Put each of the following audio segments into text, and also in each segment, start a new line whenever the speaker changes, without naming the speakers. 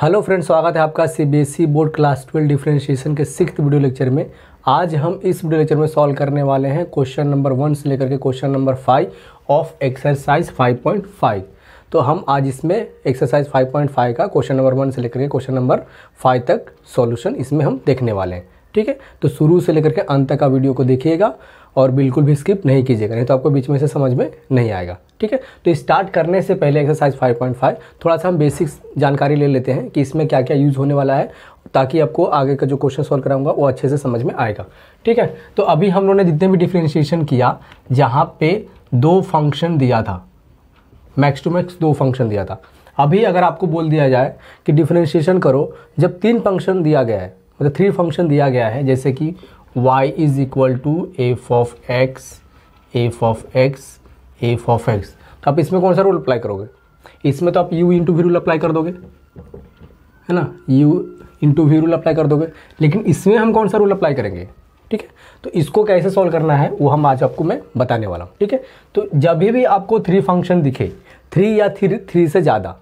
Hello friends, स्वागत है आपका सीबीएसई बोर्ड क्लास 12 डिफरेंशिएशन के 6th वीडियो लेक्चर में। आज हम इस वीडियो लेक्चर में सॉल्व करने वाले हैं क्वेश्चन नंबर 1 से लेकर के क्वेश्चन नंबर 5 ऑफ एक्सरसाइज 5.5। तो हम आज इसमें एक्सरसाइज 5.5 का क्वेश्चन नंबर 1 से लेकर के क्वेश्चन नंबर 5 तक सॉल्यूशन इसमें हम देखने वाले हैं। ठीक है, तो शुरू से लेकर के अंत तक का वीडियो को देखिएगा और बिल्कुल भी स्किप नहीं कीजिएगा, नहीं तो आपको बीच में से समझ में नहीं आएगा। ठीक है, तो स्टार्ट करने से पहले एक्सरसाइज 5.5 थोड़ा सा हम बेसिक्स जानकारी ले लेते हैं कि इसमें क्या क्या यूज़ होने वाला है, ताकि आपको आगे का जो क्वेश्चन सॉल्व कराऊंगा वो अच्छे से समझ में आएगा। ठीक है, तो अभी हम लोगों ने जितने भी डिफरेंशिएशन किया, जहाँ पे दो फंक्शन दिया था, मैक्स टू मैक्स दो फंक्शन दिया था। अभी अगर आपको बोल दिया जाए कि डिफरेंशिएशन करो जब तीन फंक्शन दिया गया है, मतलब 3 फंक्शन दिया गया है, जैसे कि y is equal to F of x, तो आप इसमें कौन सा रूल अप्लाई करोगे? इसमें तो आप u into v rule apply कर दोगे, है ना, u into v rule apply कर दोगे। लेकिन इसमें हम कौन सा रूल अप्लाई करेंगे? ठीक है, तो इसको कैसे सॉल्व करना है वो हम आज आपको मैं बताने वाला हूँ। ठीक है, तो जब भी आपको 3 फंक्शन दिखे, 3 या 3 से ज़्यादा,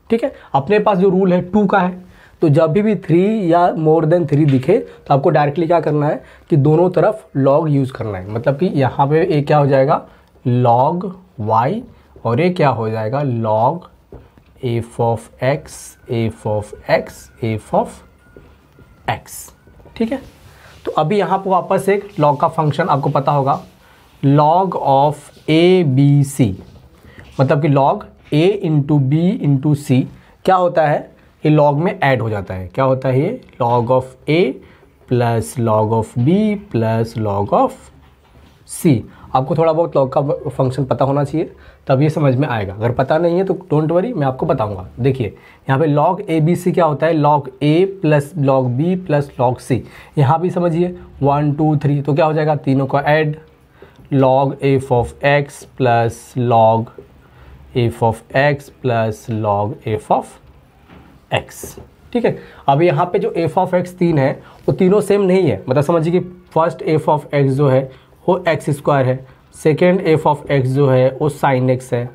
ठीक है, अपने पास जो रूल है 2 का है, तो जब भी 3 या मोर देन 3 दिखे तो आपको डायरेक्टली क्या करना है कि दोनों तरफ लॉग यूज़ करना है। मतलब कि यहाँ पे एक क्या हो जाएगा लॉग y और ये क्या हो जाएगा लॉग एफ ऑफ एक्स, ठीक है। तो अभी यहाँ पर वापस एक लॉग का फंक्शन आपको पता होगा, log of A B C, मतलब कि log a into B into C क्या होता है, ये लॉग में ऐड हो जाता है। क्या होता है ये log of a plus log of b plus log of c। आपको थोड़ा बहुत लॉग का फंक्शन पता होना चाहिए, तब ये समझ में आएगा। अगर पता नहीं है तो डोंट वरी, मैं आपको बताऊंगा। देखिए यहाँ पे लॉग ए बी सी क्या होता है, log a plus log b plus log c। यहाँ भी समझिए 1 2 3, तो क्या हो जाएगा तीनों का add, log F of x plus log F of x plus log F of X. ठीक है, अब यहाँ पे जो एफ ऑफ एक्स 3 है वो तीनों सेम नहीं है। मतलब समझिए कि फर्स्ट एफ ऑफ एक्स जो है वो एक्स स्क्वायर है, सेकेंड एफ ऑफ एक्स जो है वो साइन एक्स है,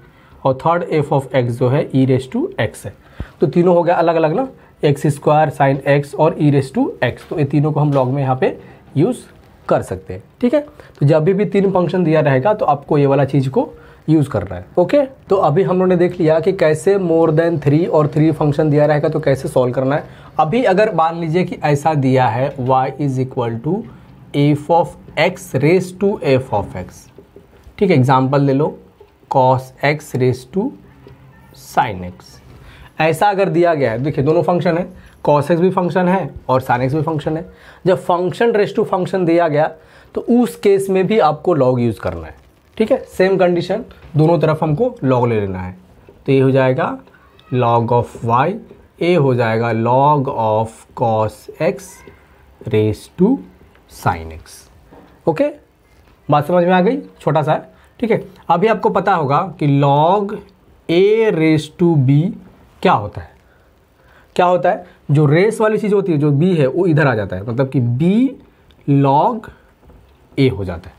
और थर्ड एफ ऑफ एक्स जो है ई रेस टू एक्स है। तो तीनों हो गया अलग अलग ना, एक्स स्क्वायर, साइन एक्स और ई रेस टू एक्स। तो ये तीनों को हम लॉग में यहाँ पे यूज़ कर सकते हैं। ठीक है, तो जब भी 3 फंक्शन दिया रहेगा तो आपको ये वाला चीज़ को यूज़ कर रहा है। ओके, तो अभी हम लोगों ने देख लिया कि कैसे मोर देन 3 और 3 फंक्शन दिया रहेगा तो कैसे सॉल्व करना है। अभी अगर मान लीजिए कि ऐसा दिया है y is equal to F of x raise to F of X, ठीक है, एग्जाम्पल ले लो cos X raise to sine X. ऐसा अगर दिया गया है, देखिए दोनों फंक्शन है, कॉस एक्स भी फंक्शन है और साइन एक्स भी फंक्शन है। जब फंक्शन रेस टू फंक्शन दिया गया तो उस केस में भी आपको लॉग यूज़ करना है। ठीक है, सेम कंडीशन, दोनों तरफ हमको लॉग ले लेना है। तो ये हो जाएगा लॉग ऑफ y, ए हो जाएगा log of cos x raise to sine x। Okay, बात समझ में आ गई, छोटा सा है। ठीक है, अभी आपको पता होगा कि log a raise to b क्या होता है। क्या होता है, जो रेस वाली चीज़ होती है, जो b है वो इधर आ जाता है, मतलब कि b लॉग a हो जाता है।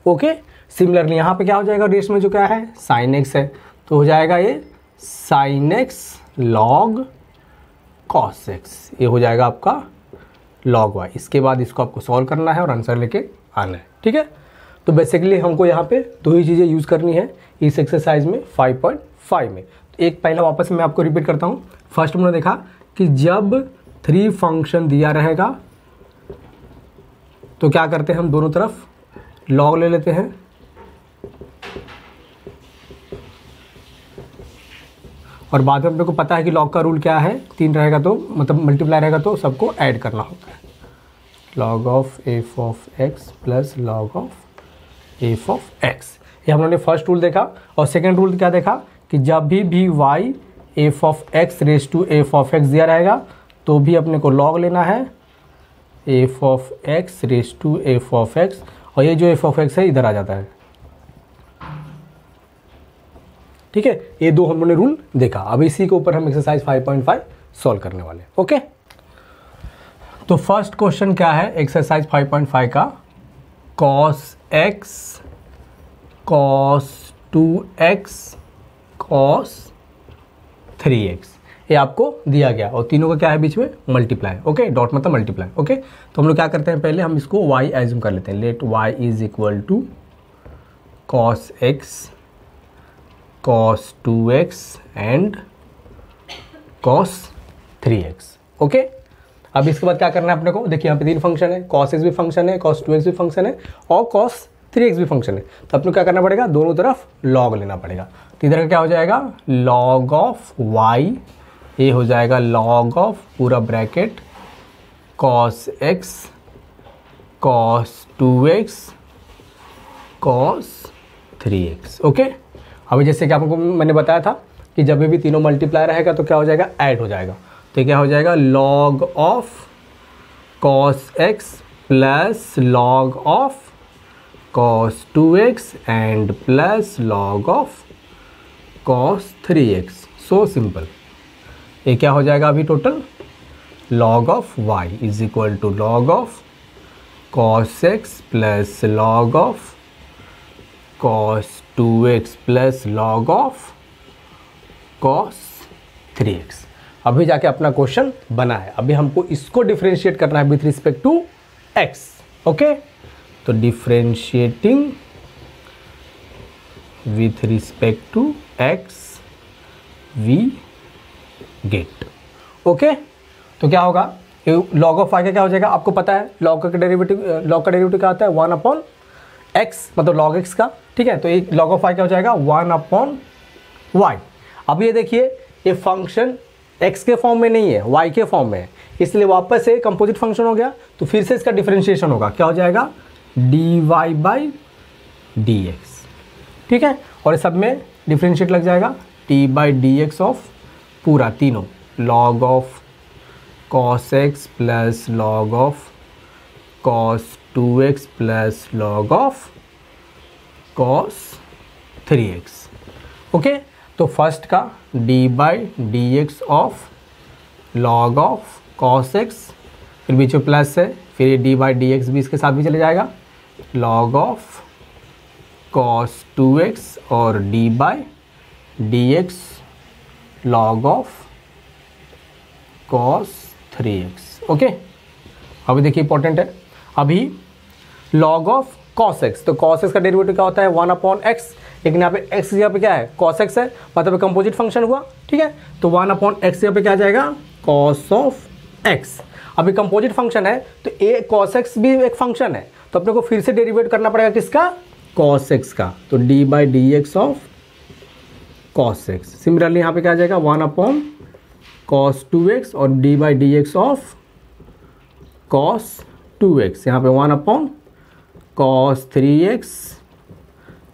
ओके, सिमिलरली यहाँ पे क्या हो जाएगा, रेस में जो क्या है साइन एक्स है, तो हो जाएगा ये sine x log cos x, ये हो जाएगा आपका लॉग वाई। इसके बाद इसको आपको सॉल्व करना है और आंसर लेके आना है। ठीक है, तो बेसिकली हमको यहाँ पे 2 ही चीज़ें यूज़ करनी है इस एक्सरसाइज में 5.5 में। तो एक पहला वापस मैं आपको रिपीट करता हूँ। फर्स्ट हमने देखा कि जब 3 फंक्शन दिया रहेगा तो क्या करते हैं, हम दोनों तरफ लॉग ले लेते हैं, और बाद में अपने को पता है कि लॉग का रूल क्या है, 3 रहेगा तो मतलब मल्टीप्लाई रहेगा तो सबको ऐड करना होता है। Log of F of x plus log of F of x, ये हम लोगों ने फर्स्ट रूल देखा। और सेकेंड रूल क्या देखा कि जब भी y f of x raise to F of x दिया रहेगा तो भी अपने को लॉग लेना है f of x raise to F of x, और ये जो एफ ऑफ एक्स है इधर आ जाता है। ठीक है, ये 2 हम लोगों ने रूल देखा। अब इसी के ऊपर हम एक्सरसाइज 5.5 सॉल्व करने वाले। ओके, तो फर्स्ट क्वेश्चन क्या है एक्सरसाइज 5.5 का, cos x cos 2x cos 3x। ये आपको दिया गया और तीनों का क्या है बीच में मल्टीप्लाई, ओके, डॉट मतलब मल्टीप्लाई, ओके। तो हम लोग क्या करते हैं, पहले हम इसको y एज्यूम कर लेते हैं। Let y is equal to cos x cos 2x and cos 3x, okay. अब इसके बाद क्या करना है अपने को, देखिए यहाँ पे तीन फंक्शन है, cos x भी फंक्शन है, cos 2x भी फंक्शन है और cos 3x भी फंक्शन है। तो अपने को क्या करना पड़ेगा, दोनों तरफ log लेना पड़ेगा। तो इधर का क्या हो जाएगा, log ऑफ y, ये हो जाएगा log ऑफ पूरा bracket cos x cos 2x cos 3x, okay. अभी जैसे कि आपको मैंने बताया था कि जब भी तीनों मल्टीप्लाई रहेगा तो क्या हो जाएगा, ऐड हो जाएगा। तो क्या हो जाएगा, log of cos x plus log of cos 2x and plus log of cos 3x। So simple. ये क्या हो जाएगा अभी total, log of y is equal to log of cos x plus log of cos 2x plus log of cos 3x। अभी जाके अपना question बना है, अभी हमको इसको डिफरेंशिएट करना है with respect to x, okay. तो differentiating with respect to x we get, okay. तो क्या होगा, log ऑफ y का क्या हो जाएगा, आपको पता है log का डेरिवेटिव क्या आता है, 1 अपॉन x, मतलब log x का, ठीक है। तो ये log ऑफ y क्या हो जाएगा, 1 अपॉन y। अब ये देखिए, ये फंक्शन x के फॉर्म में नहीं है, y के फॉर्म में है, इसलिए वापस से कंपोजिट फंक्शन हो गया। तो फिर से इसका डिफरेंशिएशन होगा, क्या हो जाएगा, dy बाई dx, ठीक है। और सब में डिफरेंशिएट लग जाएगा t बाई dx ऑफ पूरा तीनों, log of cos x plus log of cos 2x plus log of cos 3x, okay. तो फर्स्ट का d by dx of log of cos x, फिर बीच में प्लस है, फिर ये d बाई dx भी इसके साथ भी चले जाएगा, log ऑफ cos 2x और d by dx log of cos 3x, okay. अभी देखिए इंपॉर्टेंट है, अभी log ऑफ cos x, तो cos x का डेरिवेटिव क्या होता है, 1 अपॉन x, लेकिन यहाँ पे x यहाँ पे क्या है, cos x है, मतलब कंपोजिट फंक्शन हुआ, ठीक है। तो 1 अपॉन x यहाँ पे क्या आ जाएगा, cos ऑफ x। अभी कंपोजिट फंक्शन है तो a cos x भी एक फंक्शन है, तो अपने को फिर से डेरिवेट करना पड़ेगा किसका, cos x का। तो d by dx of cos x। Similarly यहाँ पे क्या आ जाएगा, 1 अपॉन cos 2x और d by dx of cos 2x, यहाँ पे 1 upon cos 3x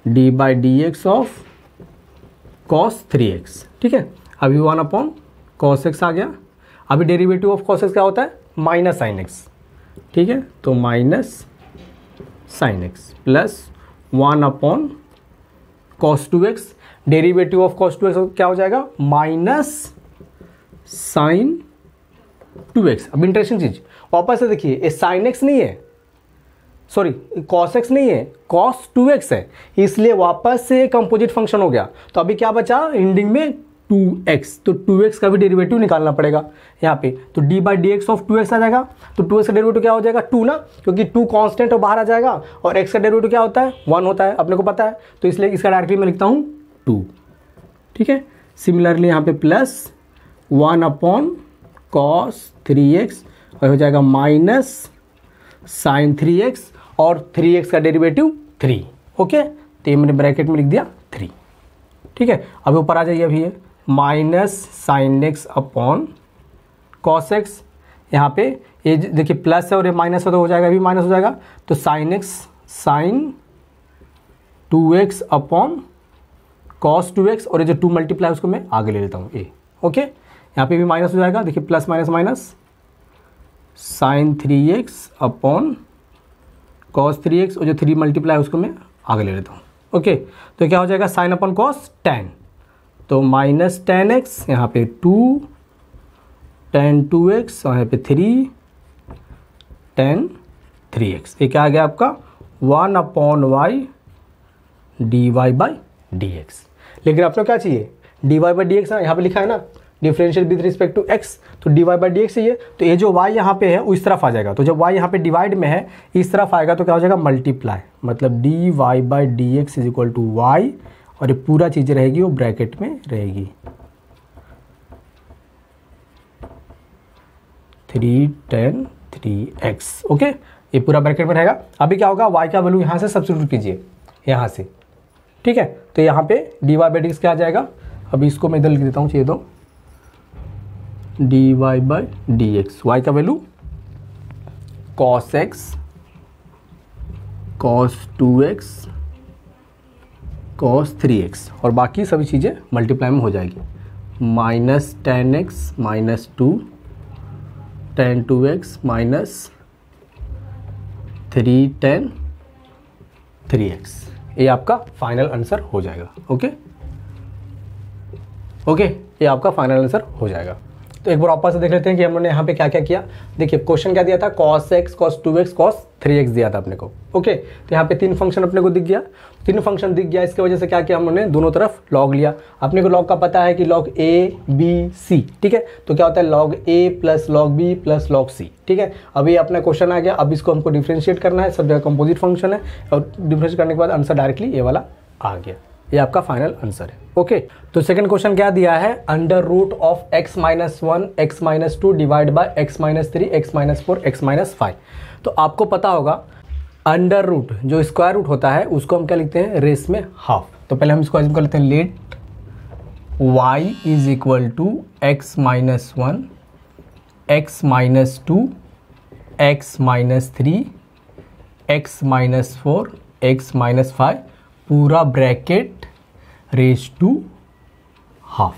d by dx of cos 3x, ठीक है। अभी 1 अपॉन cos x आ गया। अभी डेरिवेटिव ऑफ cos x क्या होता है, माइनस साइन x, ठीक है। तो minus sine x plus 1 upon cos 2x, derivative of cos 2x क्या हो जाएगा, माइनस साइन 2x। अब इंटरेस्टिंग चीज, वापस से देखिए, ये साइन x नहीं है, सॉरी cos x नहीं है, cos 2x है, इसलिए वापस से कंपोजिट फंक्शन हो गया। तो अभी क्या बचा एंडिंग में 2x, तो 2x का भी डेरिवेटिव निकालना पड़ेगा यहाँ पे। तो d by dx of 2x आ जाएगा। तो 2x का डेरिवेटिव क्या हो जाएगा, 2 ना, क्योंकि 2 कांस्टेंट और बाहर आ जाएगा, और x का डेरिवेटिव क्या होता है, 1 होता है, अपने को पता है। तो इसलिए इसका डायरेक्टली मैं लिखता हूँ 2, ठीक है। सिमिलरली यहाँ पे प्लस 1 अपॉन cos 3x और हो जाएगा माइनस साइन 3x और 3x का डेरिवेटिव 3, ओके। तो ये मैंने ब्रैकेट में लिख दिया 3, ठीक है। अभी ऊपर आ जाइए, अभी ये minus sine x upon cos x, यहाँ पे ये देखिए प्लस है और ये माइनस है तो हो जाएगा, अभी माइनस हो जाएगा। तो sine x sine 2x upon cos 2x और ये जो 2 मल्टीप्लाई उसको मैं आगे ले लेता हूँ ए, ओके। यहाँ पे भी माइनस हो जाएगा, देखिए plus minus minus sine 3x upon cos 3x और जो 3 मल्टीप्लाई उसको मैं आगे ले लेता हूँ, ओके। तो क्या हो जाएगा, साइन अपॉन cos tan, तो माइनस tan x, यहाँ पे 2 tan 2x और यहाँ पे 3 tan 3x। ये क्या आ गया आपका 1 upon y dy by dx। लेकिन आपको क्या चाहिए, dy बाई dx, यहाँ पे लिखा है ना differential with respect to x, तो dy बाई डी एक्स चाहिए, तो ये जो y यहाँ पे है वो इस तरफ आ जाएगा, तो जब y यहाँ पे डिवाइड में है इस तरफ आएगा तो क्या हो जाएगा मल्टीप्लाई, मतलब dy by D x is equal to y, और ये पूरा चीज़ रहेगी वो ब्रैकेट में रहेगी 3 10 3x। ओके, ये पूरा ब्रैकेट में रहेगा। अभी क्या होगा, y का वैल्यू यहाँ से सब्स्टिट्यूट कीजिए यहाँ से, ठीक है, तो यहाँ पे dy बाई डी एक्स क्या आ जाएगा, अभी इसको मैं इधर लिख देता हूँ, चाहिए तो dy by D x, y का value cos x cos 2x cos 3x, और बाकी सभी चीज़ें मल्टीप्लाई में हो जाएगी, minus 10x minus 2 tan 2x minus 3 tan 3x, ये आपका फाइनल आंसर हो जाएगा। ओके ओके, ये आपका फाइनल आंसर हो जाएगा। तो एक बार वापस से देख लेते हैं कि हमने यहाँ पे क्या क्या किया। देखिए क्वेश्चन क्या दिया था, cos x cos 2x cos 3x दिया था अपने को। ओके, तो यहाँ पे 3 फंक्शन अपने को दिख गया, 3 फंक्शन दिख गया, इसकी वजह से क्या किया हमने, दोनों तरफ लॉग लिया। अपने को लॉग का पता है कि लॉग a b c, ठीक है, तो क्या होता है log a plus log b plus log c, ठीक है। अभी अपना क्वेश्चन आ गया, अब इसको हमको डिफ्रेंशिएट करना है, सब जगह कंपोजिट फंक्शन है, और डिफ्रेंशिएट करने के बाद आंसर डायरेक्टली ये वाला आ गया, ये आपका फाइनल आंसर है। ओके, तो सेकंड क्वेश्चन क्या दिया है, under root of x minus 1 x minus 2 divide by x minus 3 x minus 4 x minus 5। तो आपको पता होगा अंडर रूट जो स्क्वायर रूट होता है उसको हम क्या लिखते हैं, रेस में हाफ। तो पहले हम इसको कर लेते हैं, let y is equal to x minus 1 x minus 2 x minus 3 x minus 4 x minus 5 पूरा ब्रैकेट रेस टू हाफ।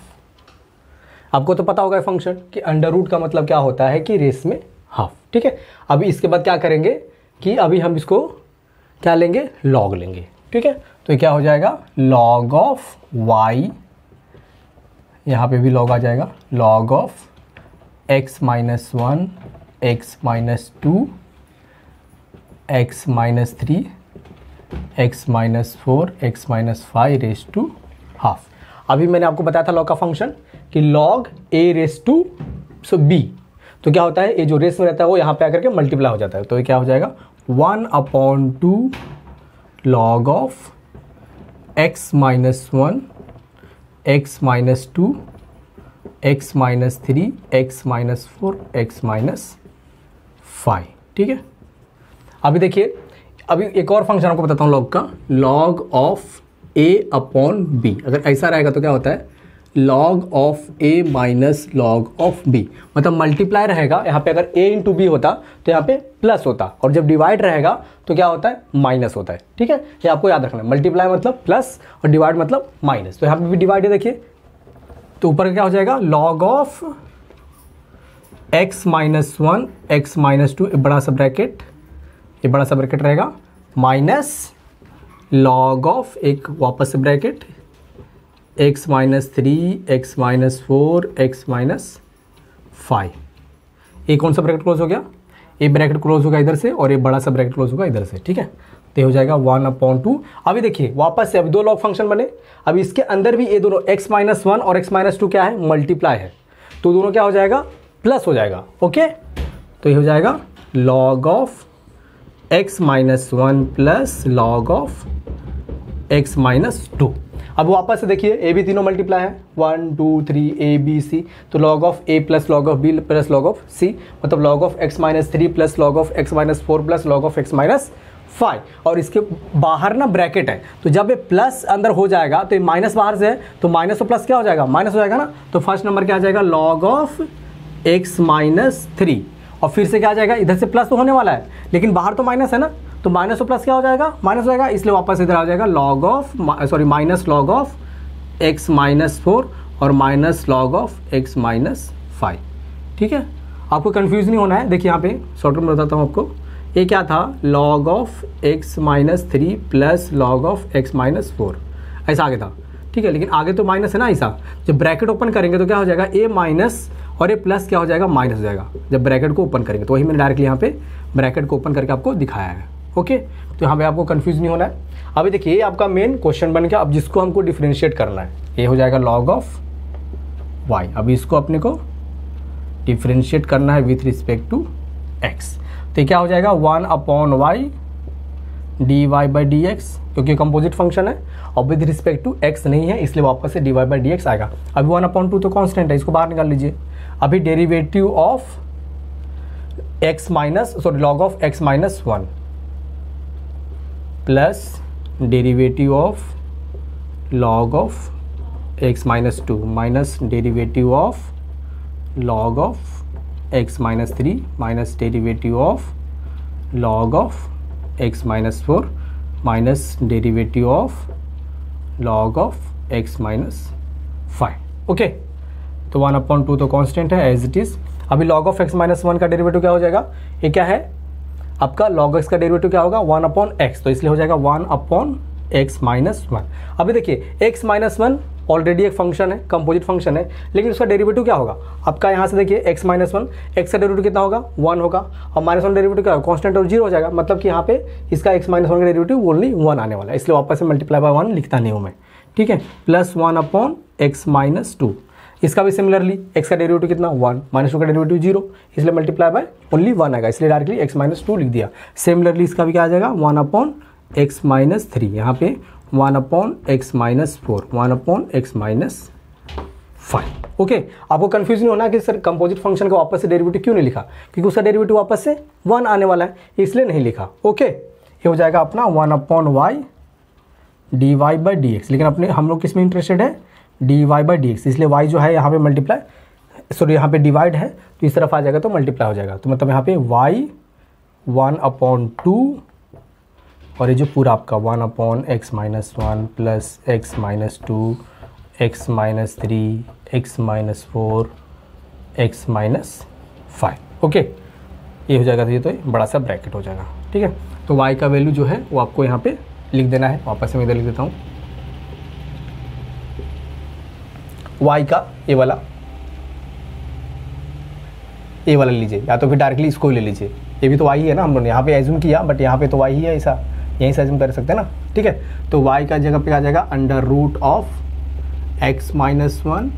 आपको तो पता होगा फंक्शन कि अंडर रूट का मतलब क्या होता है कि रेस में हाफ, ठीक है। अभी इसके बाद क्या करेंगे कि अभी हम इसको क्या लेंगे, लॉग लेंगे, ठीक है। तो क्या हो जाएगा, लॉग ऑफ y, यहाँ पे भी लॉग आ जाएगा, log of x minus 1 x minus 2 x minus 3 x minus 4 x minus 5 raise to half. अभी मैंने आपको बताया था लॉग का फंक्शन कि log a raise to b, तो क्या होता है, ये जो रेस में रहता है वो यहाँ पे आकर के मल्टीप्लाई हो जाता है, तो ये क्या हो जाएगा 1/2 log of x minus 1 x minus 2 x minus 3 x minus 4 x minus 5, ठीक है। अभी देखिए, अभी एक और फंक्शन आपको बताता हूँ लॉग का, log of a upon b। अगर ऐसा रहेगा तो क्या होता है, log of a minus log of b, मतलब मल्टीप्लाई रहेगा, यहाँ पे अगर a इंटू बी होता तो यहाँ पे प्लस होता, और जब डिवाइड रहेगा तो क्या होता है, माइनस होता है, ठीक है। ये आपको याद रखना है, मल्टीप्लाई मतलब प्लस और डिवाइड मतलब माइनस। तो यहाँ पे भी डिवाइड है, देखिए, तो ऊपर क्या हो जाएगा, log of x minus 1 x minus 2, बड़ा सा ब्रैकेट, ये बड़ा सा ब्रैकेट रहेगा, माइनस लॉग ऑफ एक वापस से bracket x minus 3 x minus 4 x minus 5। ये कौन सा ब्रैकेट क्लोज हो गया, ये ब्रैकेट क्लोज होगा इधर से, और ये बड़ा सा ब्रैकेट क्लोज होगा इधर से, ठीक है। तो ये हो जाएगा 1/2। अभी देखिए वापस से अभी 2 लॉग फंक्शन बने, अब इसके अंदर भी ये दोनों x माइनस 1 और x माइनस 2 क्या है, मल्टीप्लाई है, तो दोनों क्या हो जाएगा, प्लस हो जाएगा। ओके, तो ये हो जाएगा log of x minus 1 plus log of x minus 2। अब वापस से देखिए, ए भी तीनों मल्टीप्लाई है, 1 2 3 a b c, तो log of a plus log of b plus log of c, मतलब log of x minus 3 plus log of x minus 4 plus log of x minus 5। और इसके बाहर ना ब्रैकेट है, तो जब ये प्लस अंदर हो जाएगा तो ये माइनस बाहर से है, तो माइनस तो प्लस क्या हो जाएगा, माइनस हो जाएगा ना। तो फर्स्ट नंबर क्या आ जाएगा, लॉग ऑफ x माइनस 3, और फिर से क्या आ जाएगा, इधर से प्लस तो होने वाला है लेकिन बाहर तो माइनस है ना, तो माइनस तो प्लस क्या हो जाएगा, माइनस हो जाएगा, इसलिए वापस इधर आ जाएगा log of minus log of x minus 4 और minus log of x minus 5, ठीक है। आपको कंफ्यूज नहीं होना है, देखिए यहाँ पे शॉर्टकट में बताता हूँ आपको, ये क्या था, log of x minus 3 plus log of x minus 4, ऐसा आगे था, ठीक है। लेकिन आगे तो माइनस है ना, ऐसा जब ब्रैकेट ओपन करेंगे तो क्या हो जाएगा, a माइनस और ये प्लस क्या हो जाएगा, माइनस हो जाएगा जब ब्रैकेट को ओपन करेंगे। तो वही मैंने डायरेक्टली यहाँ पे ब्रैकेट को ओपन करके आपको दिखाया है। ओके, तो यहाँ पे आपको कंफ्यूज नहीं होना है। अभी देखिए ये आपका मेन क्वेश्चन बन गया, अब जिसको हमको डिफरेंशिएट करना है, ये हो जाएगा लॉग ऑफ वाई। अभी इसको अपने को डिफ्रेंशिएट करना है विथ रिस्पेक्ट टू एक्स। तो क्या हो जाएगा 1 upon y d y by D x, क्योंकि कंपोजिट फंक्शन है और विद रिस्पेक्ट टू एक्स नहीं है, इसलिए वापस से d y by D x आएगा। अभी 1 अपॉन 2 तो कॉन्स्टेंट है, इसको बाहर निकाल लीजिए। अभी derivative of x minus log of x minus 1 plus derivative of log of x minus 2 minus derivative of log of x minus 3 minus derivative of log of x minus 4 minus derivative of log of x minus 5। Okay, तो 1 upon 2 तो constant है as it is. अभी log of x minus 1 का derivative क्या हो जाएगा, ये क्या है आपका लॉग x का डेरिवेटिव क्या होगा 1 अपॉन x, तो इसलिए हो जाएगा 1 अपॉन x माइनस 1। अभी देखिए x माइनस 1 ऑलरेडी एक फंक्शन है, कंपोजिट फंक्शन है, लेकिन उसका डेरिवेटिव क्या होगा आपका यहाँ से देखिए x माइनस 1, x का डेरिवेटिव कितना होगा 1 होगा, और माइनस 1 डेरिवेटिव क्या होगा कांस्टेंट और 0 हो जाएगा, मतलब कि यहाँ पे इसका x माइनस 1 का डेरिवेटिव ओनली 1 आने वाला है, इसलिए वापस से मल्टीप्लाई बाय 1 लिखता नहीं हूँ मैं, ठीक है। प्लस 1 अपॉन x माइनस 2, इसका भी सिमिलरली x का डेरिवेटिव कितना 1, माइनस 2 का डेरिवेटिव 0, इसलिए मल्टीप्लाई बाय ओनली 1 आएगा, इसलिए डायरेक्टली x माइनस 2 लिख दिया। सिमिलरली इसका भी क्या आ जाएगा 1 अपॉन x माइनस 3, यहाँ पे 1 upon x minus 4, 1 upon x minus 5। Okay, आपको कंफ्यूजन होना कि सर कंपोजिट फंक्शन का वापस से डेरिवेटिव क्यों नहीं लिखा, क्योंकि उसका डेरिवेटिव वापस से 1 आने वाला है, इसलिए नहीं लिखा। ओके, ये हो जाएगा अपना 1 upon y d y by D x, लेकिन अपने हम लोग किस में इंटरेस्टेड है d y by D x, इसलिए वाई जो है यहाँ पे मल्टीप्लाई सॉरी यहाँ पे डिवाइड है तो इस तरफ आ जाएगा तो मल्टीप्लाई हो जाएगा, तो मतलब यहाँ पे वाई 1 अपॉन 2 और ये जो पूरा आपका 1 upon x minus 1 plus x minus 2 x minus 3 x minus 4 x minus 5। Okay, ये हो जाएगा, तो ये तो बड़ा सा ब्रैकेट हो जाएगा, ठीक है। तो y का वैल्यू जो है वो आपको यहाँ पे लिख देना है, वापस से मैं इधर लिख देता हूँ y का ये वाला लीजिए, या तो फिर डायरेक्टली इसको ही ले लीजिए, ये भी तो y ही है ना, हम लोगों ने यहाँ पे एज्यूम किया बट यहाँ पे तो y ही है, ऐसा यहीं से एज्यूम कर सकते हैं ना, ठीक है। तो y का जगह पे आ जाएगा under root of x minus 1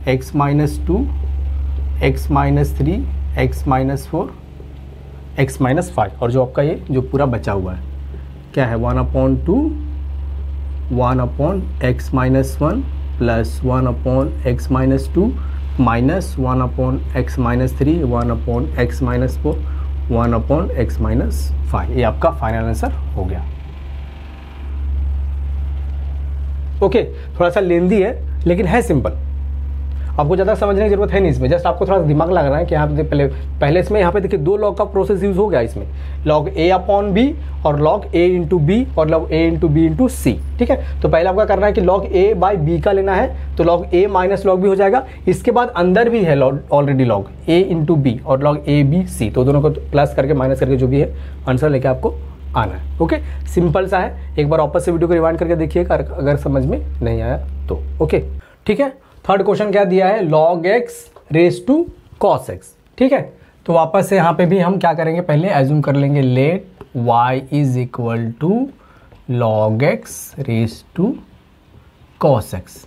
x minus 2 x minus 3 x minus 4 x minus 5, और जो आपका ये जो पूरा बचा हुआ है क्या है 1 upon 2 1 upon x minus 1 plus 1 upon x minus 2 minus 1 upon x minus 3 1 upon x minus 4 1 upon x minus 5, ये आपका फाइनल आंसर हो गया। ओके, थोड़ा सा लेंदी है लेकिन है सिंपल, आपको ज़्यादा समझने की जरूरत है नहीं इसमें, जस्ट आपको थोड़ा दिमाग लगाना है कि यहाँ पे पहले इसमें यहाँ पे देखिए 2 लॉग का प्रोसेस यूज हो गया इसमें, लॉग a अपॉन b और लॉग a इंटू बी और log a into B into C, ठीक है। तो पहले आपका करना है कि लॉग a बाई b का लेना है, तो log a minus log b हो जाएगा, इसके बाद अंदर भी है already log a into B और लॉग a b c, तो दोनों को प्लस करके माइनस करके जो भी है आंसर लेके आपको आना है। ओके, सिंपल सा है, एक बार वापस से वीडियो को रिवाइंड करके देखिएगा अगर समझ में नहीं आया तो। ओके, ठीक है। थर्ड क्वेश्चन क्या दिया है log x raise to cos x, ठीक है। तो वापस से यहाँ पे भी हम क्या करेंगे, पहले एज्यूम कर लेंगे let y is equal to log x raise to cos x,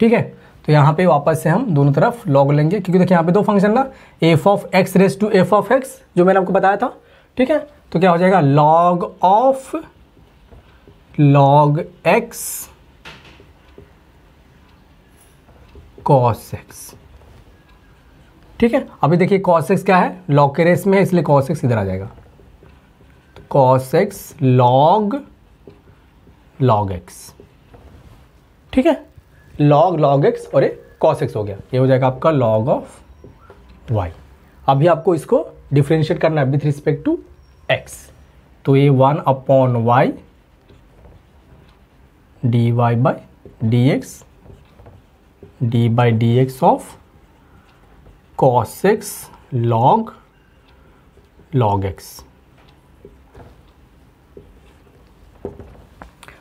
ठीक है। तो यहाँ पे वापस से हम दोनों तरफ log लेंगे, क्योंकि देखिए यहाँ पे 2 फंक्शन ना f of x raise to f of x जो मैंने आपको बताया था, ठीक है। तो क्या हो जाएगा log of log x cos x, ठीक है। अभी देखिए cos x क्या है log के रेस में है, इसलिए cos x इधर आ जाएगा, तो cos x log x, ठीक है। log x और ये cos x हो गया, ये हो जाएगा आपका log ऑफ y। अभी आपको इसको डिफरेंशिएट करना है विथ रिस्पेक्ट टू x, तो ये 1 upon y d y by D x d by D x of cos x log x।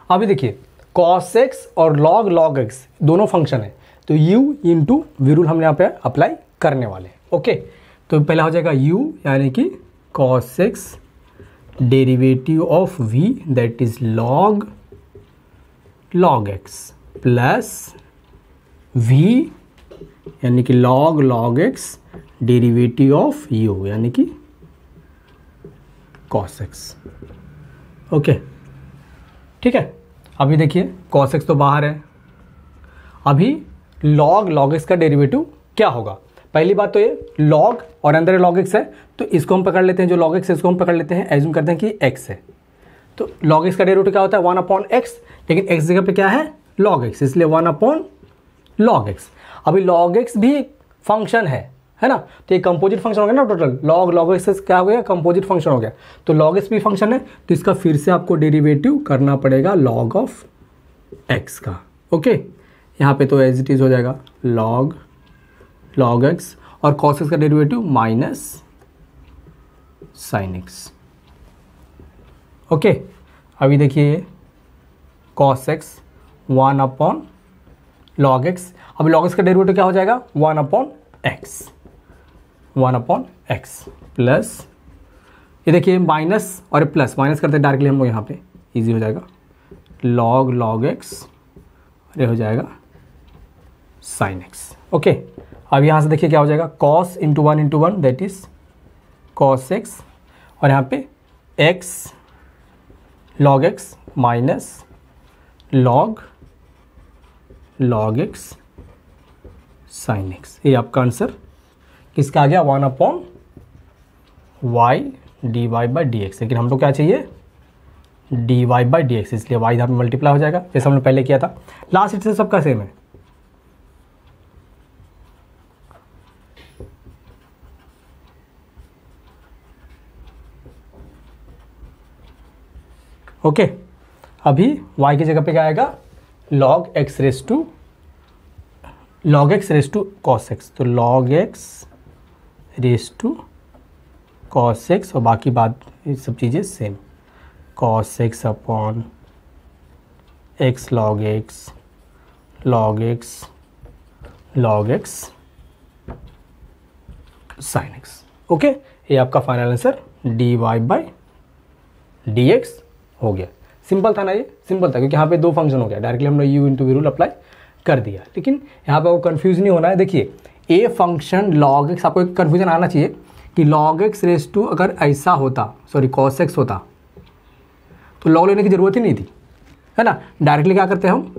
अभी देखिए cos x और log x दोनों फंक्शन है, तो u इंटू v रूल हम यहाँ पे अप्लाई करने वाले हैं। ओके, तो पहला हो जाएगा u यानी कि cos x derivative of v that is log x plus v यानी कि log x derivative of u यानी कि cos x। ओके ठीक है। अभी देखिए cos x तो बाहर है, अभी log x का डेरिवेटिव क्या होगा। पहली बात तो ये log और अंदर log x है, तो इसको हम पकड़ लेते हैं, जो log x है इसको हम पकड़ लेते हैं, एज्यूम करते हैं कि x है, तो log x का डेरिवेटिव क्या होता है 1/x, लेकिन x जगह पे क्या है log x, इसलिए 1/log x। अभी log x भी फंक्शन है ना, तो ये कंपोजिट फंक्शन हो गया ना, टोटल log x क्या हो गया, कंपोजिट फंक्शन हो गया। तो log x भी फंक्शन है, तो इसका फिर से आपको डेरिवेटिव करना पड़ेगा log ऑफ x का। ओके, यहाँ पे तो एज इट इज हो जाएगा log x और cos x का derivative minus sin x। Okay, अभी देखिए cos x 1/log x, अब log x का डेरिवेटिव क्या हो जाएगा 1/x प्लस, ये देखिए माइनस और प्लस, माइनस करते डायरेक्टली हम लोग यहाँ पे इजी हो जाएगा log x और ये हो जाएगा sin x। ओके, अब यहाँ से देखिए क्या हो जाएगा cos into 1 that is cos x, और यहाँ पे x log x minus log x sin x। ये आपका आंसर किसका आ गया 1/y dy/dx, लेकिन हमको क्या चाहिए dy/dx, इसलिए y यहाँ पे मल्टीप्लाई हो जाएगा जैसे हमने पहले किया था। लास्ट इट से सबका सेम है। ओके, अभी y की जगह पे क्या आएगा log x raise to cos x, तो log x raise to cos x, और बाकी बात ये सब चीज़ें same, cos x upon x log x sin x। Okay, ये आपका फाइनल आंसर dy/dx हो गया। सिंपल था ना, ये सिंपल था क्योंकि यहाँ पे दो फंक्शन हो गया, डायरेक्टली हमने u into v rule apply कर दिया। लेकिन यहाँ पे आपको कंफ्यूज नहीं होना है। देखिए ए फंक्शन log x, आपको एक कन्फ्यूजन आना चाहिए कि log x रेस टू अगर ऐसा होता, सॉरी cos x होता तो log लेने की ज़रूरत ही नहीं थी, है ना, डायरेक्टली क्या करते हैं हम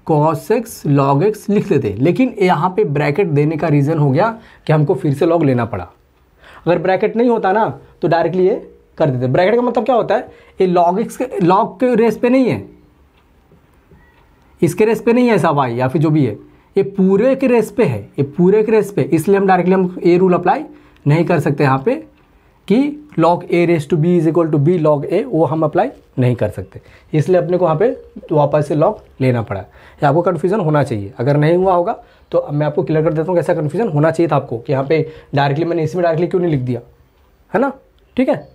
cos x log x लिख लेते। लेकिन यहाँ पे ब्रैकेट देने का रीज़न हो गया कि हमको फिर से log लेना पड़ा। अगर ब्रैकेट नहीं होता ना तो डायरेक्टली ये कर देते। ब्रैकेट का मतलब क्या होता है, ये log के रेस पे नहीं है, इसके रेस पे नहीं है ऐसा y या फिर जो भी है, ये पूरे के रेस पे है, ये पूरे के रेस पे, इसलिए हम डायरेक्टली हम ए रूल अप्लाई नहीं कर सकते यहाँ पे कि log a raise to b is equal to b log a, वो हम अप्लाई नहीं कर सकते, इसलिए अपने को यहाँ पे वापस से log लेना पड़ा। ये आपको कन्फ्यूजन होना चाहिए, अगर नहीं हुआ होगा तो अब मैं आपको क्लियर कर देता हूँ कैसा कन्फ्यूजन होना चाहिए था आपको कि यहाँ पे डायरेक्टली मैंने इसमें डायरेक्टली क्यों नहीं लिख दिया, है ना। ठीक है,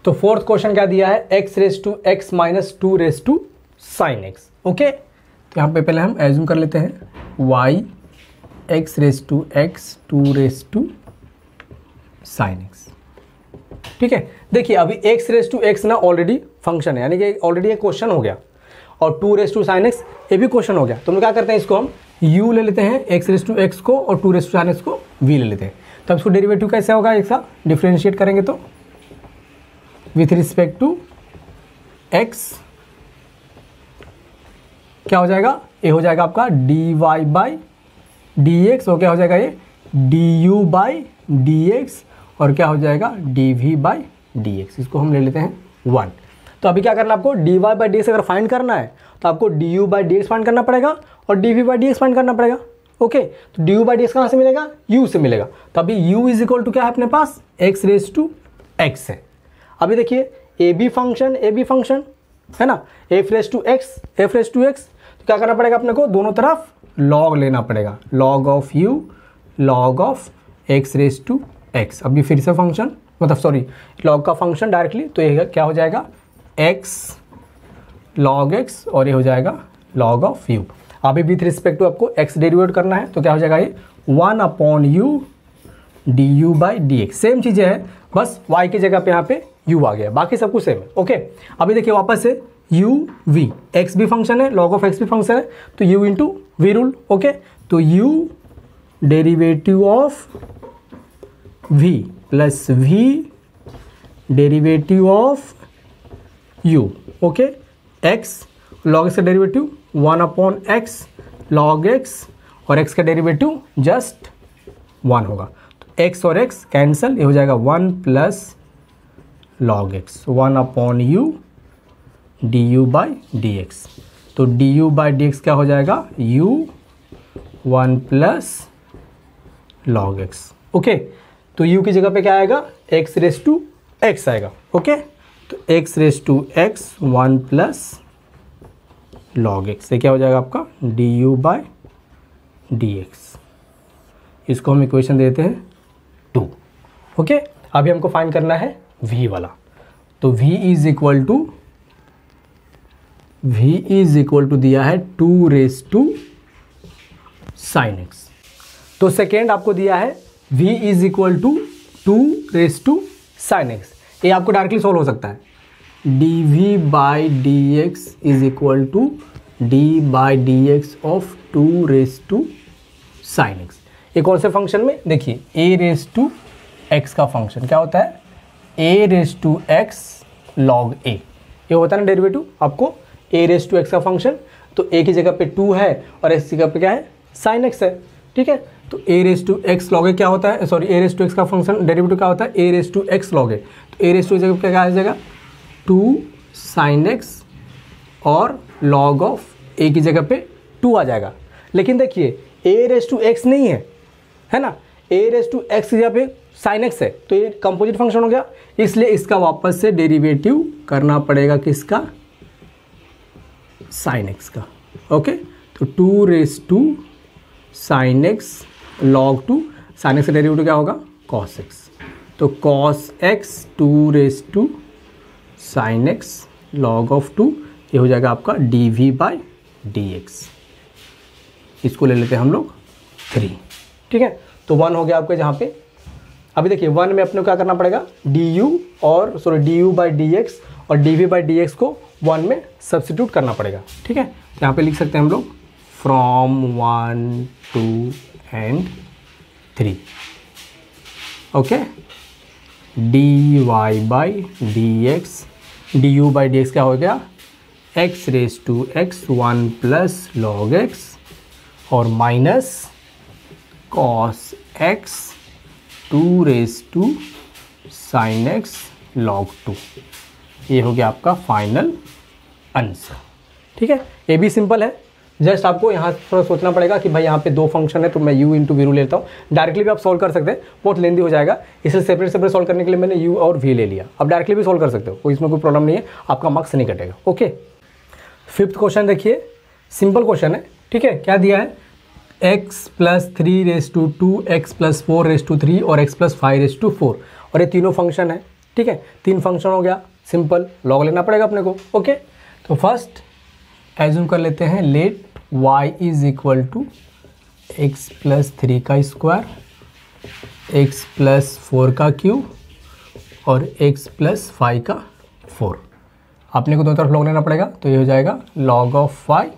तो फोर्थ क्वेश्चन क्या दिया है x raise to x minus 2 raise to sine x। Okay, तो यहाँ पे पहले हम एज्यूम कर लेते हैं y x raise to x 2 raise to sine x। ठीक है, देखिए अभी x रेस टू x ना ऑलरेडी फंक्शन है, यानी कि ऑलरेडी एक क्वेश्चन हो गया, और 2 रेस टू साइन x ये भी क्वेश्चन हो गया। तो हम क्या करते हैं, इसको हम u ले लेते हैं x रेस टू x को, और 2 रेस टू साइन x को v ले लेते हैं। तब इसको डेरिवेटिव कैसे होगा, एक साथ डिफ्रेंशिएट करेंगे तो विथ रिस्पेक्ट टू x क्या हो जाएगा, ये हो जाएगा आपका dy/dx, और क्या हो जाएगा ये du/dx, और क्या हो जाएगा dv/dx। इसको हम ले लेते हैं 1। तो अभी क्या करना है आपको, dy/dx अगर फाइंड करना है तो आपको du/dx फाइंड करना पड़ेगा और dv/dx फाइंड करना पड़ेगा। ओके, तो du/dx कहाँ से मिलेगा, u से मिलेगा। तो अभी u इज इक्वल टू क्या है अपने पास, x रेस टू x है। अभी देखिए ए बी फंक्शन है ना, f रेस टू x, तो क्या करना पड़ेगा अपने को, दोनों तरफ log लेना पड़ेगा, log of u log of x raise to x। अभी फिर से फंक्शन मतलब सॉरी log का फंक्शन डायरेक्टली, तो ये क्या हो जाएगा x log x, और ये हो जाएगा log ऑफ u। अभी विथ रिस्पेक्ट टू आपको x डेरिवेट करना है, तो क्या हो जाएगा ये 1/u du/dx। सेम चीज़ें है, बस y की जगह पे यहाँ पे u आ गया, बाकी सब कुछ सेम है। ओके, अभी देखिए वापस से u v, x भी फंक्शन है, log ऑफ x भी फंक्शन है, तो u into v rule. Okay, तो u derivative of v plus v derivative of u, okay. x log x का डेरिवेटिव 1/x log x और x का derivative just 1 होगा, तो x और x कैंसिल, ये हो जाएगा 1 plus log x 1/u du by dx। तो du बाई dx क्या हो जाएगा, u 1 plus log x, okay. तो u की जगह पे क्या आएगा, x रेस टू x आएगा, ओके। तो x raise to x 1 plus log x, ये क्या हो जाएगा आपका du बाई dx। इसको हम इक्वेशन देते हैं 2, ओके। अभी हमको फाइंड करना है v वाला, तो v इज इक्वल टू दिया है 2 रेस टू साइन x। तो सेकेंड आपको दिया है v is equal to 2 raise to sine x, ये आपको डायरेक्टली सॉल्व हो सकता है। dv by dx is equal to d by dx of 2 raise to sine x। ये कौन से फंक्शन में, देखिए a रेस टू x का फंक्शन क्या होता है, a raise to x log a, ये होता है ना डेरिवेटिव आपको, a रेस टू x का फंक्शन, तो a की जगह पे 2 है और x की जगह पे क्या है, साइन x है, ठीक है। तो a raise to x log a क्या होता है, sorry a raise to x का फंक्शन डेरिवेटिव क्या होता है, a raise to x log a, तो a रेस टू जगह पे क्या आ जाएगा 2 साइन x और log ऑफ a की जगह पे 2 आ जाएगा। लेकिन देखिए a रेस टू x नहीं है ना, a रेस टू x की जगह पे साइन x है, तो ये कंपोजिट फंक्शन हो गया, इसलिए इसका वापस से डेरिवेटिव करना पड़ेगा किसका, साइन x का, ओके। तो 2 raise to sine x log 2, sine x का डेरिवेटिव क्या होगा, cos x, तो cos x 2 raise to sine x log of 2, ये हो जाएगा आपका dv बाई dx। इसको ले लेते हैं हम लोग 3, ठीक है। तो 1 हो गया आपके जहाँ पे। अभी देखिए 1 में अपने को क्या करना पड़ेगा, du बाई dx और dv बाई dx को 1 में सब्स्टिट्यूट करना पड़ेगा, ठीक है। यहाँ पे लिख सकते हैं हम लोग from 1 2 and 3, okay. dy by dx, du by dx क्या हो गया, x raise to x 1 plus log x और minus cos x 2 raise to sine x log 2, ये हो गया आपका फाइनल आंसर, ठीक है। ये भी सिंपल है, जस्ट आपको यहाँ थोड़ा सोचना पड़ेगा कि भाई यहाँ पे 2 फंक्शन है, तो मैं u इंटू वी लेता हूँ। डायरेक्टली भी आप सॉल्व कर सकते हैं, बहुत लेंदी हो जाएगा, इसलिए सेपरेट सॉल्व करने के लिए मैंने u और v ले लिया। अब डायरेक्टली भी सॉल्व कर सकते हो, कोई इसमें कोई प्रॉब्लम नहीं है, आपका मार्क्स नहीं कटेगा, ओके। 5th क्वेश्चन देखिए, सिंपल क्वेश्चन है, ठीक है। क्या दिया है, x plus 3 raise to 2, x plus 4 raise to 3 और x प्लस 5 रेस टू 4, और ये तीनों फंक्शन है, ठीक है। 3 फंक्शन हो गया, सिंपल लॉग लेना पड़ेगा अपने को, ओके। तो फर्स्ट एज्यूम कर लेते हैं, let y is equal to x plus 3 का स्क्वायर, x प्लस 4 का क्यूब और x प्लस 5 का 4। अपने को दोनों तरफ लॉग लेना पड़ेगा, तो ये हो जाएगा log of 5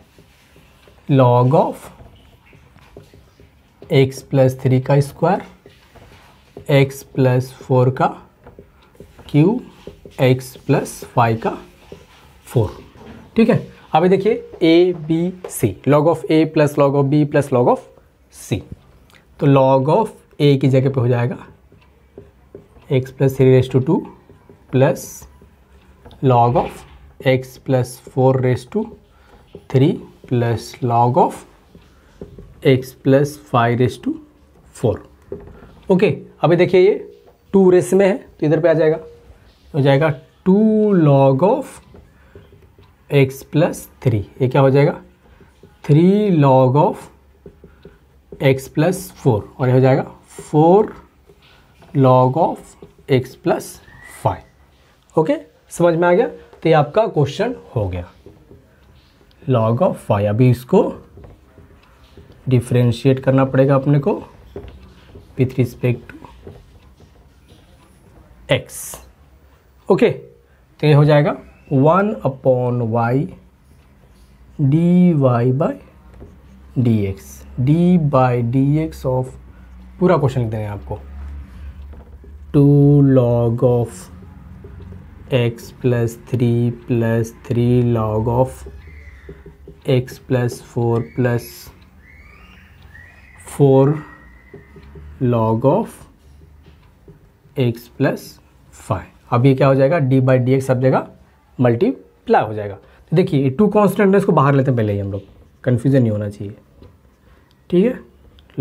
log of x plus 3 का स्क्वायर, x प्लस 4 का क्यूब, x प्लस 5 का 4, ठीक है। अभी देखिए a b c, log of a plus log of b plus log of c, तो log ऑफ a की जगह पे हो जाएगा x plus 3 raise to 2 plus log of x plus 4 raise to 3 plus log of x plus 5 raise to 4, okay. अभी देखिए ये 2 race में है, तो इधर पे आ जाएगा, हो जाएगा 2 log ऑफ x प्लस 3, ये क्या हो जाएगा 3 log ऑफ x प्लस 4, और ये हो जाएगा 4 log of x plus 5, okay. समझ में आ गया, तो ये आपका क्वेश्चन हो गया, log ऑफ 5। अभी इसको डिफ्रेंशिएट करना पड़ेगा अपने को with respect to x, okay. तो ये हो जाएगा 1/y dy by D x, d by D x of, पूरा क्वेश्चन लिख देंगे आपको, 2 log of x plus 3 log of x plus 4 log of x plus 5। अब ये क्या हो जाएगा, d बाई डी एक्स सब जगह मल्टीप्लाई हो जाएगा। तो देखिए 2 कॉन्स्टेंट है, इसको बाहर लेते हैं पहले ही हम लोग, कन्फ्यूज़न नहीं होना चाहिए, ठीक है।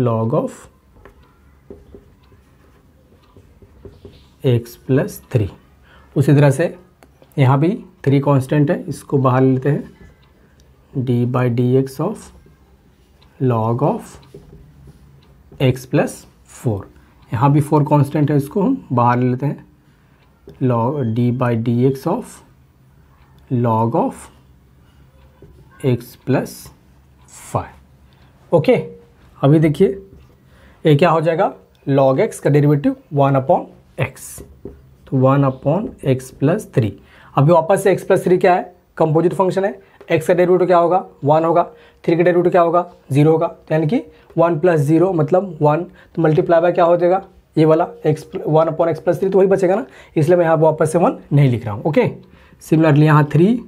log ऑफ x प्लस 3, उसी तरह से यहाँ भी 3 कांस्टेंट है, इसको बाहर लेते हैं, d by D x of log of x plus 4। यहाँ भी 4 कांस्टेंट है, इसको हम बाहर ले लेते हैं, log d by D x of log of x plus 5। Okay, अभी देखिए ये क्या हो जाएगा, log x का डेरिवेटिव 1/x, तो 1/x प्लस 3। अभी वापस से x प्लस 3 क्या है, कंपोजिट फंक्शन है, x का डेरिवेटिव क्या होगा 1 होगा, 3 का डेरिवेटिव क्या होगा 0 होगा, तो यानी कि 1 प्लस 0 मतलब 1, तो मल्टीप्लाई बाय क्या हो जाएगा ये वाला x 1/x प्लस 3, तो वही बचेगा ना, इसलिए मैं यहाँ वापस से 1 नहीं लिख रहा हूँ। ओके, सिमिलरली यहाँ 3,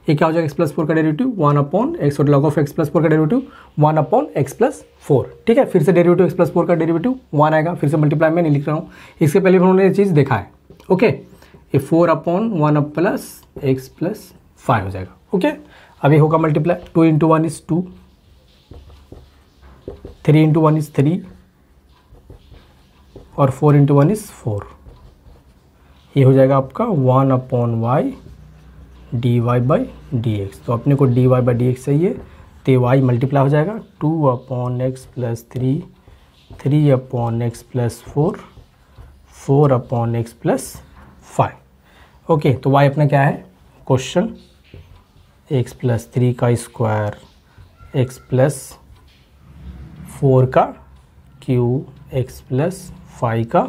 ये क्या हो जाएगा x प्लस 4 का डेरिवेटिव 1/x और log ऑफ x प्लस 4 का डेरिवेटिव 1/x प्लस 4, ठीक है। फिर से डेरिवेटिव x प्लस 4 का डेरिवेटिव 1 आएगा, फिर से मल्टीप्लाई में नहीं लिख रहा हूँ, इसके पहले भी उन्होंने ये चीज़ देखा है। ओके, ये 4/1 प्लस x प्लस 5 हो जाएगा। ओके, अभी होगा multiply, 2 into 1 is 2, 3 into 1 is 3 और 4 इंटू 1 इज 4। ये हो जाएगा आपका 1/y dy by D x. तो अपने को dy बाई डी एक्स चाहिए, तो y मल्टीप्लाई हो जाएगा 2/x plus 3, 3/x plus 4, 4/x plus 5। Okay, तो y अपना क्या है, क्वेश्चन x प्लस 3 का स्क्वायर, x प्लस 4 का क्यूब, x प्लस 5 का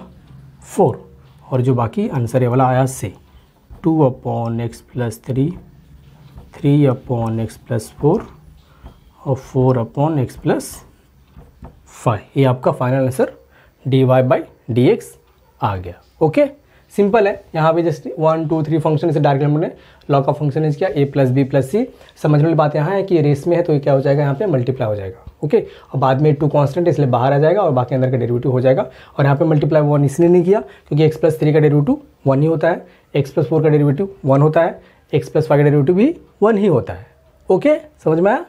4, और जो बाकी आंसर ये वाला आया से 2/x प्लस 3, 3/x प्लस 4 और 4/x प्लस 5। ये आपका final answer dy by D X आ गया। ओके, सिंपल है, यहाँ भी जस्ट 1 2 3 फंक्शन से डायरेक्टली हमने लॉ का फंक्शन यूज किया, a plus B plus C. समझने वाली बात यहाँ है कि ये रेस में है, तो ये क्या हो जाएगा यहाँ पे मल्टीप्लाई हो जाएगा। ओके, और बाद में 2 कांस्टेंट इसलिए बाहर आ जाएगा और बाकी अंदर का डेरिवेटिव हो जाएगा। और यहाँ पे मल्टीप्लाई 1 इसलिए नहीं किया क्योंकि x प्लस 3 का डेरिवेटिव 1 ही होता है, x प्लस 4 का डेरिवेटिव 1 होता है, x प्लस 5 का डेरिवेटिव भी 1 ही होता है। ओके, समझ में आया?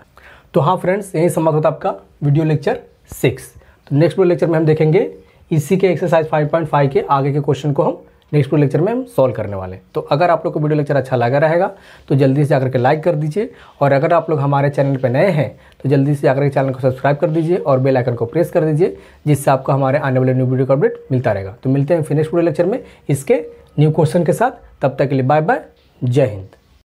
तो हाँ फ्रेंड्स, यही समाप्त होता है आपका वीडियो लेक्चर 6। तो नेक्स्ट वीडियो लेक्चर में हम देखेंगे इसी के एक्सरसाइज 5.5 के आगे के क्वेश्चन को हम नेक्स्ट वीडियो लेक्चर में हम सॉल्व करने वाले हैं। तो अगर आप लोग को वीडियो लेक्चर अच्छा लगा रहेगा तो जल्दी से जाकर के लाइक कर दीजिए, और अगर आप लोग हमारे चैनल पर नए हैं तो जल्दी से जाकर के चैनल को सब्सक्राइब कर दीजिए और बेल आइकन को प्रेस कर दीजिए, जिससे आपको हमारे आने वाले न्यू वीडियो का अपडेट मिलता रहेगा। तो मिलते हैं फिर नेक्स्ट वीडियो लेक्चर में इसके न्यू क्वेश्चन के साथ, तब तक के लिए बाय बाय, जय हिंद।